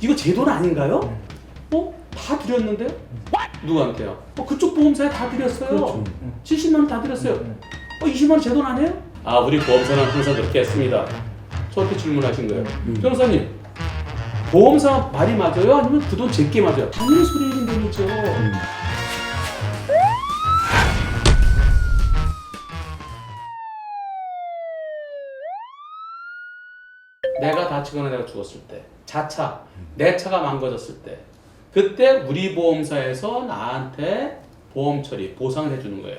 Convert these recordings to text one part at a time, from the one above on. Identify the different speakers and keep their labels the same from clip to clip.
Speaker 1: 이거 제 돈 아닌가요? 다 드렸는데요? 누구한테요? 그쪽 보험사에 다 드렸어요.
Speaker 2: 그렇죠.
Speaker 1: 70만 원 다 드렸어요. 20만 원 제 돈 아니에요? 아, 우리 보험사는 항상 그렇게 했습니다. 저한테 질문하신 거예요. 변호사님, 보험사 말이 맞아요? 아니면 그 돈 제게 맞아요? 당연히 소리 잃은 돈이죠. 내가 다치거나 내가 죽었을 때, 자차, 내 차가 망가졌을 때, 그때 우리 보험사에서 나한테 보험 처리, 보상을 해주는 거예요.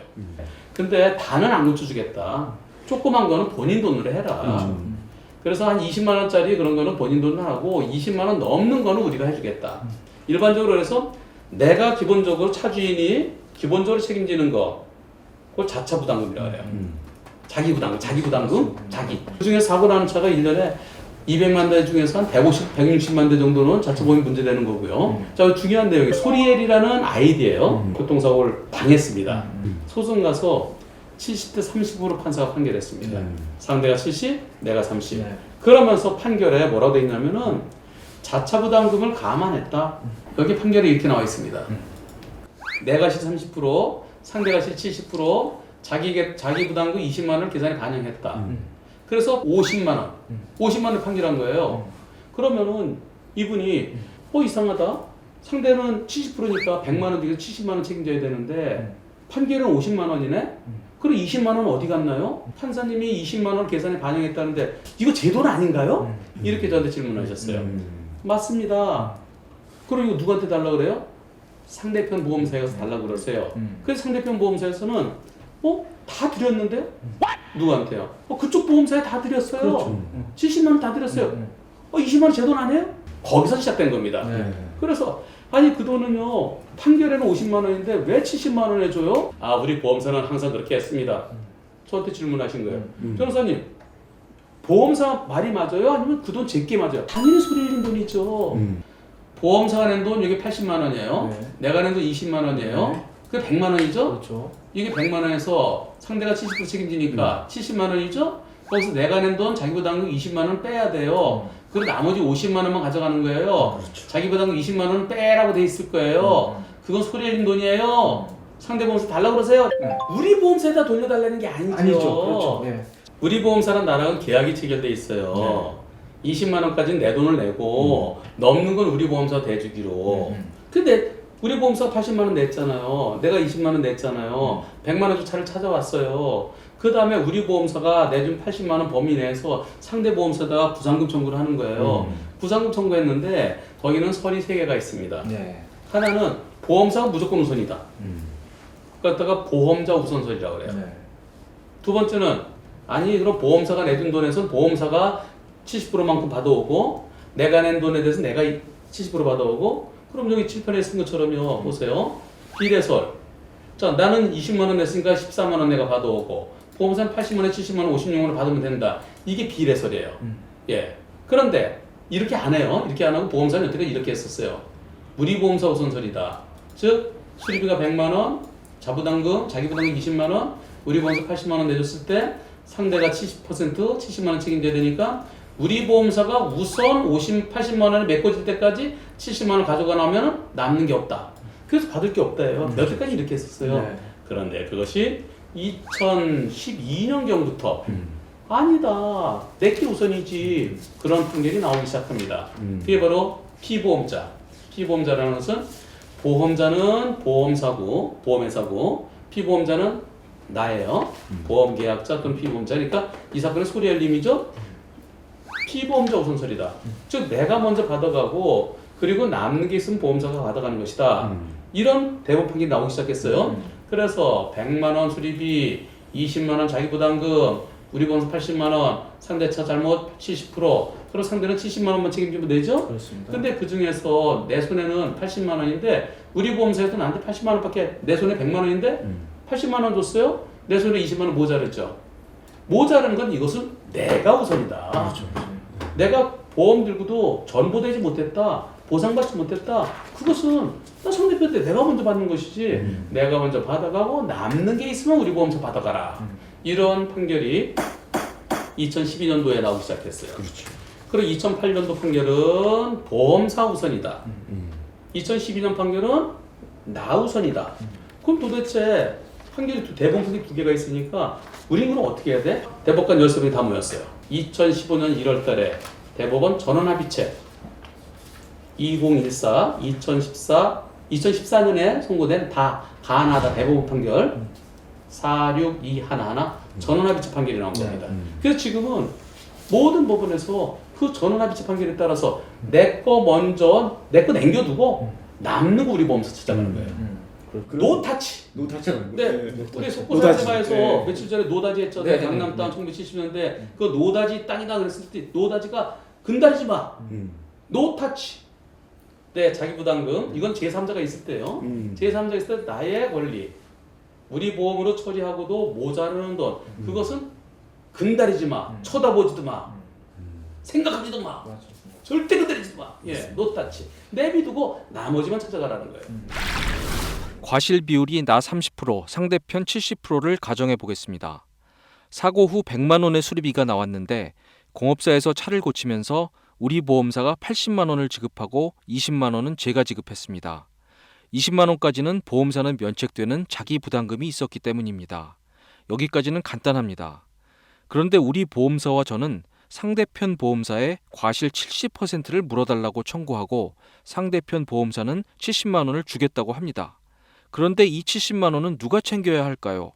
Speaker 1: 근데 다는 안 고쳐주겠다. 조그만 거는 본인 돈으로 해라. 그래서 한 20만 원짜리 그런 거는 본인 돈으로 하고 20만 원 넘는 거는 우리가 해주겠다. 일반적으로 그래서 내가 기본적으로 차주인이 기본적으로 책임지는 거, 그걸 자차 부담금이라고 해요. 자기 부담금, 자기. 그 중에 사고 나는 차가 1년에 200만 대 중에서 한 150, 160만 대 정도는 자체 보험이 문제되는 거고요. 자, 중요한 내용이 소리엘이라는 아이디예요. 교통사고를 당했습니다. 소송 가서 70대 30으로 판사가 판결했습니다. 상대가 70, 내가 30.
Speaker 2: 네.
Speaker 1: 그러면서 판결에 뭐라고 돼 있냐면은 자차 부담금을 감안했다. 여기 판결에 이렇게 나와 있습니다. 내가 시 30%, 상대가 시 70%, 자기 부담금 20만 원을 계산에 반영했다. 그래서 50만 원, 50만 원을 판결한 거예요. 그러면은 이분이 이상하다. 상대는 70%니까 100만 원 중에서 70만 원 책임져야 되는데 판결은 50만 원이네. 그럼 20만 원은 어디 갔나요? 판사님이 20만 원 계산에 반영했다는데 이거 제 돈 아닌가요? 이렇게 저한테 질문하셨어요. 맞습니다. 그럼 이거 누구한테 달라고 그래요? 상대편 보험사에 가서 달라고 그러세요. 그래서 상대편 보험사에서는 다 드렸는데요? 누구한테요? 그쪽 보험사에 다 드렸어요.
Speaker 2: 그렇죠.
Speaker 1: 70만 원 다 드렸어요. 20만 원 제 돈 아니에요? 거기서 시작된 겁니다.
Speaker 2: 네.
Speaker 1: 그래서 아니 그 돈은요 판결에는 50만 원인데 왜 70만 원에 줘요? 아, 우리 보험사는 항상 그렇게 했습니다. 저한테 질문하신 거예요. 변호사님, 보험사 말이 맞아요? 아니면 그 돈 제게 맞아요? 당연히 소리 잃은 돈이죠. 보험사가 낸 돈 이게 80만 원이에요.
Speaker 2: 네.
Speaker 1: 내가 낸 돈 20만 원이에요.
Speaker 2: 네.
Speaker 1: 그게 100만 원이죠?
Speaker 2: 그렇죠.
Speaker 1: 이게 100만 원에서 상대가 70% 책임지니까 70만 원이죠? 거기서 내가 낸 돈 자기 부담금 20만 원 빼야 돼요. 그리고 나머지 50만 원만 가져가는 거예요.
Speaker 2: 그렇죠.
Speaker 1: 자기 부담금 20만 원은 빼라고 돼 있을 거예요. 그건 소리 잃은 돈이에요. 상대 보험사 달라고 그러세요.
Speaker 2: 네.
Speaker 1: 우리 보험사에다 돌려달라는 게 아니죠.
Speaker 2: 아니죠. 그렇죠. 네.
Speaker 1: 우리 보험사랑 나랑은 계약이 체결돼 있어요. 20만 원까지는 내 돈을 내고 넘는 건 우리 보험사 대주기로. 근데 우리 보험사 80만 원 냈잖아요. 내가 20만 원 냈잖아요. 100만 원 주 차를 찾아왔어요. 그 다음에 우리 보험사가 내준 80만 원 범위 내에서 상대 보험사에다가 부상금 청구를 하는 거예요. 부상금 청구했는데 거기는 설이 3개가 있습니다.
Speaker 2: 네.
Speaker 1: 하나는 보험사가 무조건 우선이다. 그러다가 보험자 우선설이라고 그래요.
Speaker 2: 네.
Speaker 1: 두 번째는 아니 그럼 보험사가 내준 돈에서 보험사가 70%만큼 받아오고 내가 낸 돈에 대해서 내가 70% 받아오고 그럼 여기 칠판에 쓴 것처럼요. 보세요. 비례설. 자, 나는 20만 원 냈으니까 14만 원 내가 받아오고 보험사는 80만 원, 70만 원, 56만 원 받으면 된다. 이게 비례설이에요. 예. 그런데 이렇게 안 해요. 이렇게 안 하고 보험사는 여태까지 이렇게 했었어요. 우리 보험사 우선설이다. 즉 수리비가 100만 원, 자부담금, 자기 부담금 20만 원, 우리 보험사 80만 원 내줬을 때 상대가 70%, 70만 원 책임져야 되니까 우리 보험사가 우선 80만 원을 메꿔질 때까지 70만 원 가져가 나면 남는 게 없다. 그래서 받을 게 없다예요. 여태까지 이렇게 했었어요.
Speaker 2: 네.
Speaker 1: 그런데 그것이 2012년경부터 아니다. 내게 우선이지. 그런 판결이 나오기 시작합니다. 그게 바로 피보험자. 피보험자라는 것은 보험자는 보험사고, 보험회사고, 피보험자는 나예요. 보험계약자 또는 피보험자. 그러니까 이 사건의 소리알림이죠. 피보험자 우선설이다. 즉 내가 먼저 받아가고 그리고 남는 게 있으면 보험사가 받아가는 것이다. 이런 대법원 판결이 나오기 시작했어요. 그래서 100만 원 수리비, 20만 원 자기 부담금, 우리 보험사 80만 원, 상대차 잘못 70%, 그리고 상대는 70만 원만 책임지면 되죠?
Speaker 2: 그렇습니다.
Speaker 1: 근데 그 중에서 내 손에는 80만 원인데 우리 보험사에서 나한테 80만 원밖에 내 손에 100만 원인데 80만 원 줬어요? 내 손에 20만 원 모자랐죠? 모자라는 건 이것은 내가 우선이다.
Speaker 2: 그렇죠.
Speaker 1: 내가 보험 들고도 전보되지 못했다. 보상받지 못했다. 그것은 나 상대편 때 내가 먼저 받는 것이지. 내가 먼저 받아가고 남는 게 있으면 우리 보험사 받아가라. 이런 판결이 2012년도에 나오기 시작했어요.
Speaker 2: 그렇죠.
Speaker 1: 그리고 2008년도 판결은 보험사 우선이다. 2012년 판결은 나 우선이다. 그럼 도대체 판결이 대법원 판결이 두 개가 있으니까 우리는 어떻게 해야 돼? 대법관 13명이 다 모였어요. 2015년 1월 달에 대법원 전원합의체 2014, 2014년에 선고된 다 하나다 대법원 판결 46211 전원합의체 판결이 나온 겁니다. 그래서 지금은 모든 법원에서 그 전원합의체 판결에 따라서 내 거 남겨두고 남는 거 우리 보험사 찾아가는 거예요. 노타치.
Speaker 2: 노타치가
Speaker 1: 네, 우리 속고사세마에서 며칠 전에 노다지 했잖아요. 강남 땅 1970년대 그 노다지 땅이다 그랬을 때 노다지가 근다리지 마. 노타치. 네, 자기 부담금 이건 제3자가 있을 때요. 제3자가 있을 때 나의 권리. 우리 보험으로 처리하고도 모자르는 돈. 그것은 근다리지 마. 쳐다보지도 마. 생각하지도 마. 절대 건드리지도 마. 예, 노타치. 내비두고 나머지만 찾아가라는 거예요.
Speaker 3: 과실 비율이 나 30%, 상대편 70%를 가정해 보겠습니다. 사고 후 100만 원의 수리비가 나왔는데 공업사에서 차를 고치면서 우리 보험사가 80만 원을 지급하고 20만 원은 제가 지급했습니다. 20만 원까지는 보험사는 면책되는 자기 부담금이 있었기 때문입니다. 여기까지는 간단합니다. 그런데 우리 보험사와 저는 상대편 보험사에 과실 70%를 물어달라고 청구하고 상대편 보험사는 70만 원을 주겠다고 합니다. 그런데 이 70만 원은 누가 챙겨야 할까요?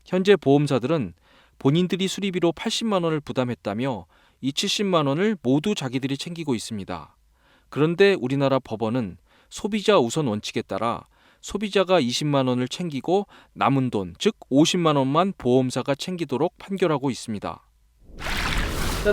Speaker 3: 현재 보험사들은 본인들이 수리비로 80만 원을 부담했다며 이 70만 원을 모두 자기들이 챙기고 있습니다. 그런데 우리나라 법원은 소비자 우선 원칙에 따라 소비자가 20만 원을 챙기고 남은 돈, 즉 50만 원만 보험사가 챙기도록 판결하고 있습니다.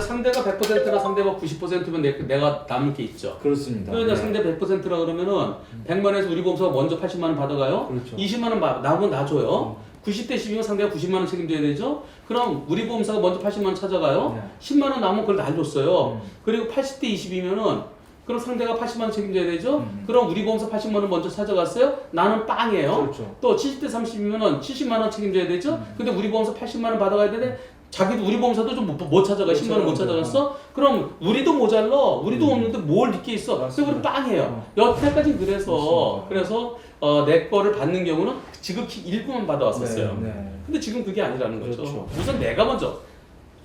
Speaker 1: 상대가 100%나 상대가 90%면 내가 남을 게 있죠.
Speaker 2: 그렇습니다.
Speaker 1: 그러니까 상대 100%라 그러면은 100만 원에서 우리 보험사가 먼저 80만 원 받아가요.
Speaker 2: 그렇죠.
Speaker 1: 20만 원 남으면 나 줘요. 90대 10이면 상대가 90만 원 책임져야 되죠. 그럼 우리 보험사가 먼저 80만 원 찾아가요. 10만 원 남으면 그걸 날 줬어요. 그리고 80대 20이면은 그럼 상대가 80만 원 책임져야 되죠. 그럼 우리 보험사 80만 원 먼저 찾아갔어요. 나는 빵이에요.
Speaker 2: 그렇죠.
Speaker 1: 또 70대 30이면은 70만 원 책임져야 되죠. 근데 우리 보험사 80만 원 받아가야 되는데 자기도 우리 보험사도 좀 못 찾아가. 10만 원 못 찾아갔어? 그럼 우리도 모자라. 우리도 없는데 뭘 믿게 있어. 그래서 우리 빵이에요. 여태까지 그래서 내 거를 받는 경우는 지극히 일부만 받아왔었어요. 근데 지금 그게 아니라는 거죠.
Speaker 2: 그렇죠.
Speaker 1: 우선 내가 먼저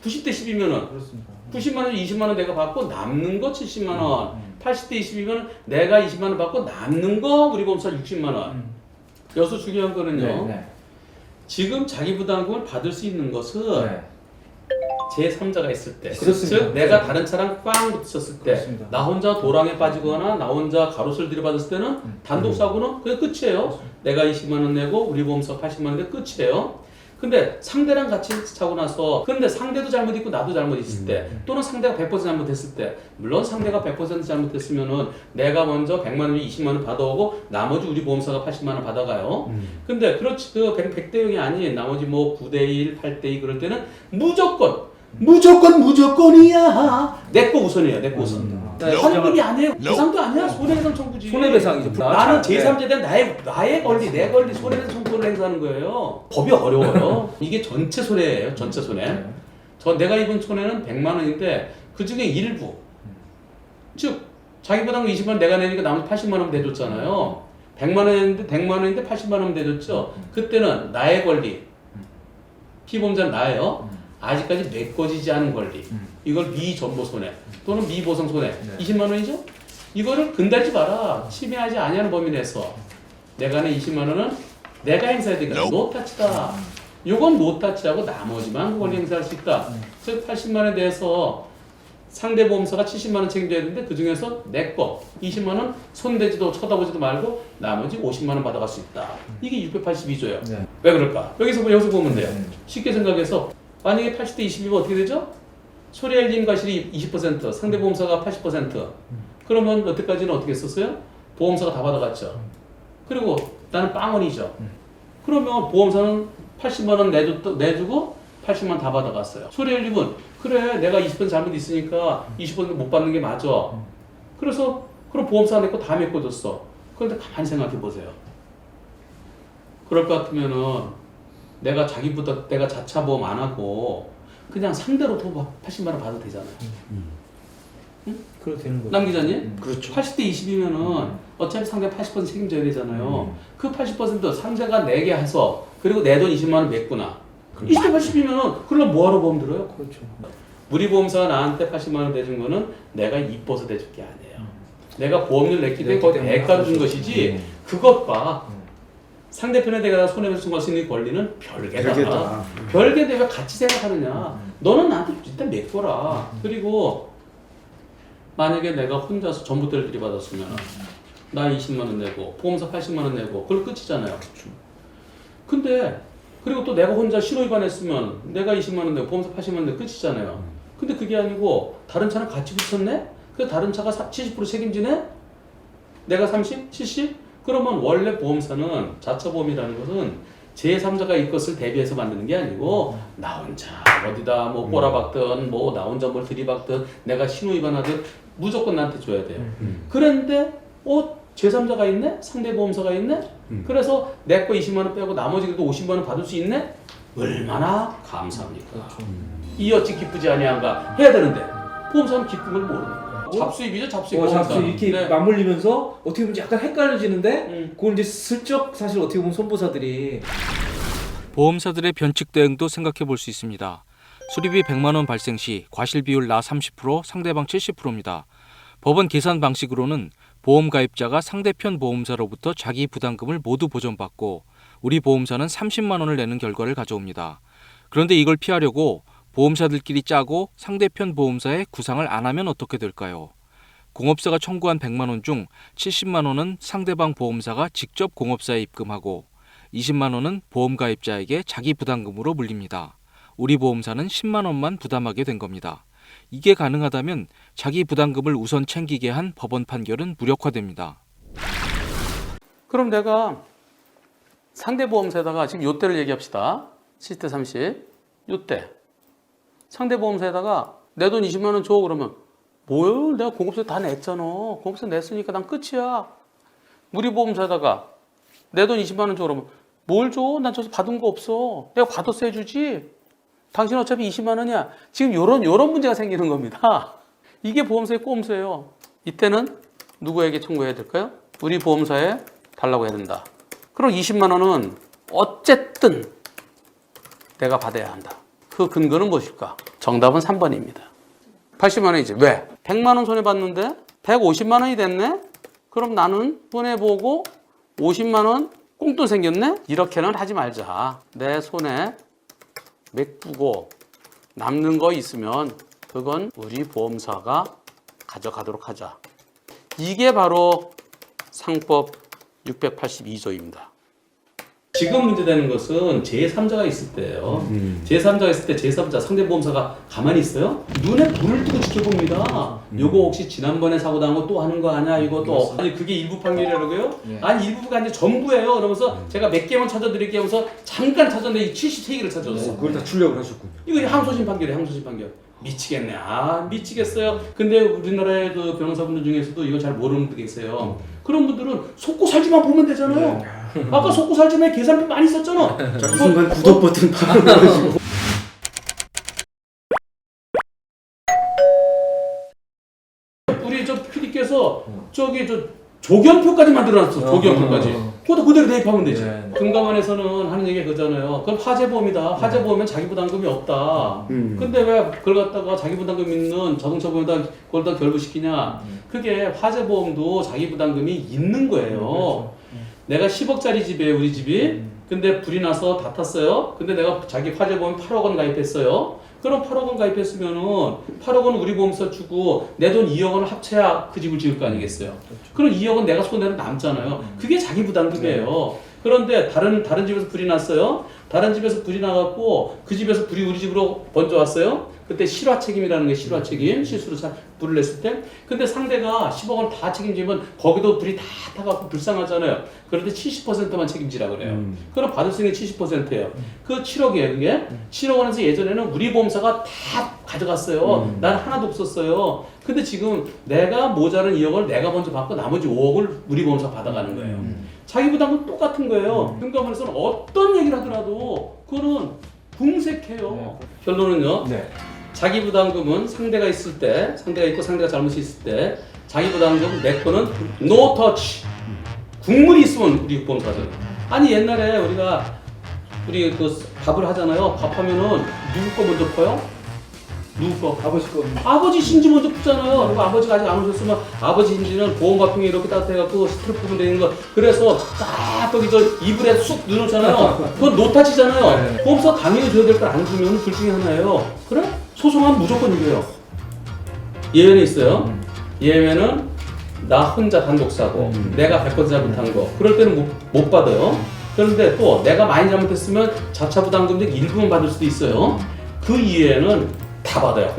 Speaker 1: 90대 10이면은
Speaker 2: 그렇습니다.
Speaker 1: 90만 원, 20만 원 내가 받고 남는 거 70만 원. 80대 20이면 내가 20만 원 받고 남는 거 우리 보험사 60만 원. 여기서 중요한 거는요. 지금 자기 부담금을 받을 수 있는 것은 제3자가 있을 때, 즉 내가 다른 차랑 빵 부딪혔을 때,
Speaker 2: 그렇습니다.
Speaker 1: 나 혼자 도랑에 빠지거나 나 혼자 가로수를 들이받았을 때는 단독 사고는 그게 끝이에요. 내가 20만 원 내고 우리 보험사 80만 원 내고 끝이에요. 근데 상대랑 같이 차고 나서 근데 상대도 잘못 있고 나도 잘못 있을 때 또는 상대가 100% 잘못했을 때 물론 상대가 100% 잘못했으면은 내가 먼저 100만 원, 20만 원 받아오고 나머지 우리 보험사가 80만 원 받아가요. 근데 그렇지 그 100대 0이 아닌 나머지 뭐 9대 1, 8대 2 그럴 때는 무조건이야. 내 거 우선이에요. 내 거 우선. 환급이 아니에요. 보상도 아니야. 손해배상 청구지.
Speaker 2: 손해배상이죠.
Speaker 1: 나는 제3자에 대한 나의 권리, 내 권리 손해배상 청구를 행사하는 거예요. 법이 어려워요. 이게 전체 손해예요. 전체 손해. 내가 입은 손해는 100만 원인데 그 중에 일부. 즉 자기 부담금 20만 원 내가 내니까 나머지 80만 원 내줬잖아요. 100만 원인데 80만 원 내줬죠. 그때는 나의 권리. 피보험자는 나예요. 아직까지 메꿔지지 않은 권리. 이걸 미전보 손해 또는 미보상 손해 20만 원이죠? 이거를 근달지 마라. 침해하지 아니하는 범위 내에서 내가 낸 20만 원은 내가 행사해야 되니까 노타치다. 이건 노타치하고 나머지만 그 권리 행사할 수 있다. 즉 80만 원에 대해서 상대 보험사가 70만 원 책임져야 되는데 그 중에서 내 거 20만 원 손대지도 쳐다보지도 말고 나머지 50만 원 받아갈 수 있다. 이게 682조예요. 왜 그럴까? 여기서 보면 돼요. 쉽게 생각해서 만약에 80대 20이면 어떻게 되죠? 소리알림 과실이 20%, 상대 보험사가 80%. 그러면 여태까지는 어떻게 했었어요? 보험사가 다 받아갔죠. 그리고 나는 빵원이죠. 그러면 보험사는 80만 원 내주고 80만 원 다 받아갔어요. 소리알림은 그래 내가 20% 잘못 있으니까 20%못 받는 게 맞아. 그래서 그럼 보험사 내 거 다 메꿔줬어. 그런데 가만히 생각해 보세요. 그럴 것 같으면은 내가 자차 보험 안 하고 그냥 상대로 돈 80만 원 받아도 되잖아요.
Speaker 2: 그래도 되는 거죠.
Speaker 1: 남 기자님?
Speaker 2: 그렇죠.
Speaker 1: 80대 20이면은 어차피 상대 80% 책임져야 되잖아요. 그 80% 상대가 내게 해서 그리고 내 돈 20만 원 냈구나. 20대 80이면은 그럼 뭐하러 보험 들어요?
Speaker 2: 그렇죠.
Speaker 1: 우리 보험사가 나한테 80만 원 대준 거는 내가 이뻐서 대줄 게 아니에요. 내가 보험료를 냈기 때문에 그거 대가로 준 것이지 그것 봐. 상대편에 내가 손해배상 청구할 수 있는 권리는 별개다. 별개인데 왜 같이 생각하느냐. 너는 나한테 일단 메꿔라. 그리고 만약에 내가 혼자서 전부터를 들이받았으면 나 20만 원 내고 보험사 80만 원 내고 그걸 끝이잖아요. 근데 그리고 또 내가 혼자 신호 위반했으면 내가 20만 원 내고 보험사 80만 원 내고 끝이잖아요. 근데 그게 아니고 다른 차는 같이 붙였네? 그 다른 차가 70% 책임지네? 내가 30? 70? 그러면 원래 보험사는 자차 보험이라는 것은 제3자가 이 것을 대비해서 만드는 게 아니고 나 혼자 어디다 뭐 꼬라박든 뭐 나 혼자 뭘 들이박든 내가 신호 위반하든 무조건 나한테 줘야 돼요. 그런데 제3자가 있네? 상대 보험사가 있네? 그래서 내 거 20만 원 빼고 나머지 그래도 50만 원 받을 수 있네? 얼마나 감사합니까? 이 어찌 기쁘지 아니한가 해야 되는데 보험사는 기쁜 걸 모르는 거예요. 잡수입이죠, 잡수입.
Speaker 2: 잡수 이렇게
Speaker 1: 네.
Speaker 2: 맞물리면서 어떻게 보면 약간 헷갈려지는데 그걸 이제 슬쩍 사실 어떻게 보면 손보사들이
Speaker 3: 보험사들의 변칙 대응도 생각해 볼 수 있습니다. 수리비 100만 원 발생 시 과실 비율 나 30%, 상대방 70%입니다. 법원 계산 방식으로는 보험 가입자가 상대편 보험사로부터 자기 부담금을 모두 보전받고 우리 보험사는 30만 원을 내는 결과를 가져옵니다. 그런데 이걸 피하려고 보험사들끼리 짜고 상대편 보험사에 구상을 안 하면 어떻게 될까요? 공업사가 청구한 100만 원 중 70만 원은 상대방 보험사가 직접 공업사에 입금하고 20만 원은 보험 가입자에게 자기 부담금으로 물립니다. 우리 보험사는 10만 원만 부담하게 된 겁니다. 이게 가능하다면 자기 부담금을 우선 챙기게 한 법원 판결은 무력화됩니다.
Speaker 1: 그럼 내가 상대 보험사에다가 지금 요때를 얘기합시다. 70대 30. 요때. 상대 보험사에다가 내 돈 20만 원 줘. 그러면 뭐요? 내가 공급세 다 냈잖아. 공급세 냈으니까 난 끝이야. 우리 보험사에다가 내 돈 20만 원 줘. 그러면 뭘 줘? 난 저기서 받은 거 없어. 내가 받았어 해주지. 당신 어차피 20만 원이야. 지금 요런 문제가 생기는 겁니다. 이게 보험사의 꼼수예요. 이때는 누구에게 청구해야 될까요? 우리 보험사에 달라고 해야 된다. 그럼 20만 원은 어쨌든 내가 받아야 한다. 그 근거는 무엇일까? 정답은 3번입니다. 80만 원이지. 왜? 100만 원 손해봤는데 150만 원이 됐네? 그럼 나는 손해보고 50만 원 꽁돈 생겼네? 이렇게는 하지 말자. 내 손에 메꾸고 남는 거 있으면 그건 우리 보험사가 가져가도록 하자. 이게 바로 상법 682조입니다. 지금 문제되는 것은 제3자가 있을 때예요. 제3자가 있을 때 제3자 상대보험사가 가만히 있어요? 눈에 불을 뜨고 지켜봅니다. 요거 혹시 지난번에 사고 당한 거 또 하는 거 아니야? 이거 또 아니 그게 일부 판결이라고요? 아니 일부가 아니라 전부예요. 그러면서 제가 몇 개만 찾아드릴게요 하면서 잠깐 찾았는데 73개를 찾아줬어요.
Speaker 2: 그걸 다 출력을 하셨군요.
Speaker 1: 이거 항소심 판결이에요. 항소심 판결. 미치겠네. 미치겠어요. 근데 우리나라의 그 변호사분들 중에서도 이거 잘 모르는 분들 계세요. 그런 분들은 속고 살지만 보면 되잖아요. 아까 속고 살지만 계산표 많이 썼잖아.
Speaker 2: 자, 이 순간 구독 버튼 바로 눌러주시고
Speaker 1: 우리 저 PD께서 저기 저 조견표까지 만들어놨어. 조견표까지. 그것도 그대로 대입하면 되지. 금감원에서는 하는 얘기가 그잖아요. 그럼 화재보험이다. 화재보험은 자기 부담금이 없다. 근데 왜 그걸 갖다가 자기 부담금 있는 자동차 보험에다 그걸 다 결부시키냐. 그게 화재보험도 자기 부담금이 있는 거예요. 내가 10억짜리 집이에요, 우리 집이. 근데 불이 나서 다 탔어요. 근데 내가 자기 화재보험 8억 원 가입했어요. 그럼 8억 원 가입했으면은 8억 원 우리 보험사 주고 내 돈 2억 원을 합쳐야 그 집을 지을 거 아니겠어요. 그럼 2억 원 내가 손해는 남잖아요. 그게 자기 부담금이에요. 그런데 다른 집에서 불이 났어요. 다른 집에서 불이 나갖고 그 집에서 불이 우리 집으로 번져 왔어요. 그때 실화 책임이라는 게 실화 책임. 실수로 불을 냈을 때. 근데 상대가 10억 원 다 책임지면 거기도 불이 다 타갖고 불쌍하잖아요. 그런데 70%만 책임지라 그래요. 그럼 받을 수 있는 70%예요. 그 7억이에요, 그게. 7억 원에서 예전에는 우리 보험사가 다 가져갔어요. 난 하나도 없었어요. 근데 지금 내가 모자른 2억을 내가 먼저 받고 나머지 5억을 우리 보험사 받아가는 거예요. 자기 부담은 똑같은 거예요. 금감원에서는 어떤 얘기를 하더라도 그거는 궁색해요. 결론은요.
Speaker 2: 네.
Speaker 1: 자기 부담금은 상대가 있을 때, 상대가 있고 상대가 잘못이 있을 때 자기 부담금 내 거는 no touch. 국물이 있으면 우리 보험사들. 아니 옛날에 우리 그 밥을 하잖아요. 밥하면은 누구 거 먼저 퍼요? 누구 거?
Speaker 2: 아버지 거.
Speaker 1: 아버지 신지 먼저 푸잖아요. 그리고 아버지가 아직 안 오셨으면 아버지 신지는 보험가평에 이렇게 따뜻해갖고 스트로폼 되는 거. 그래서 딱 거기 저 이불에 쑥 넣어놓잖아요. 그건 노타치잖아요.
Speaker 2: 네.
Speaker 1: 보험사 당연히 줘야 될 걸 안 주면 둘 중에 하나예요. 그래? 소송하면 무조건 이겨요. 예외는 있어요. 예외는 나 혼자 단독 사고 내가 100% 잘못한 거. 그럴 때는 못 받아요. 그런데 또 내가 많이 잘못했으면 자차 부담금 중 일부분 받을 수도 있어요. 그 이외에는 다 받아요.